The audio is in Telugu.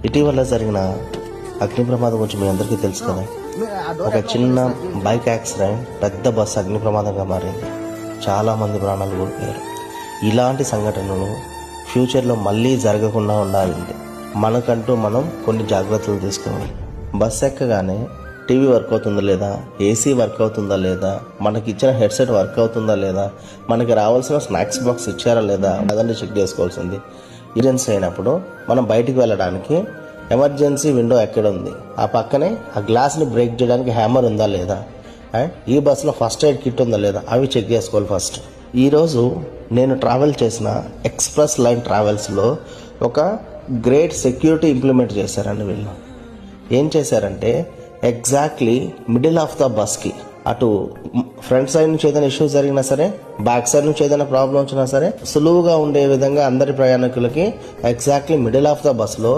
ఇటీవల జరిగిన అగ్ని ప్రమాదం గురించి మీ అందరికీ తెలుసు కదా. ఒక చిన్న బైక్ యాక్సిడెంట్ పెద్ద బస్సు అగ్ని ప్రమాదంగా మారింది. చాలామంది ప్రాణాలు కోల్పోయారు. ఇలాంటి సంఘటనలు ఫ్యూచర్లో మళ్ళీ జరగకుండా ఉండాలంటే మనకంటూ మనం కొన్ని జాగ్రత్తలు తీసుకోవాలి. బస్సు ఎక్కగానే టీవీ వర్క్ అవుతుందా లేదా, ఏసీ వర్క్ అవుతుందా లేదా, మనకి ఇచ్చిన హెడ్సెట్ వర్క్ అవుతుందా లేదా, మనకి రావాల్సిన స్నాక్స్ బాక్స్ ఇచ్చారా లేదా అదంతా చెక్ చేసుకోవాల్సింది. ఎమర్జెన్సీ అయినప్పుడు మనం బయటికి వెళ్ళడానికి ఎమర్జెన్సీ విండో ఎక్కడ ఉంది, ఆ పక్కనే ఆ గ్లాస్ని బ్రేక్ చేయడానికి హ్యామర్ ఉందా లేదా, అండ్ ఈ బస్సులో ఫస్ట్ ఎయిడ్ కిట్ ఉందా లేదా, అవి చెక్ చేసుకోవాలి ఫస్ట్. ఈరోజు నేను ట్రావెల్ చేసిన ఎక్స్ప్రెస్ లైన్ ట్రావెల్స్లో ఒక గ్రేట్ సెక్యూరిటీ ఇంప్లిమెంట్ చేశారండి. వీళ్ళు ఏం చేశారంటే ఎగ్జాక్ట్లీ మిడిల్ ఆఫ్ ద బస్కి అటు ఫ్రంట్ సైడ్ నుంచి ఏదైనా ఇష్యూ జరిగినా సరే, బ్యాక్ సైడ్ నుంచి ఏదైనా ప్రాబ్లం వచ్చినా సరే సులువుగా ఉండే విధంగా అందరి ప్రయాణికులకి ఎగ్జాక్ట్లీ మిడిల్ ఆఫ్ ద బస్లో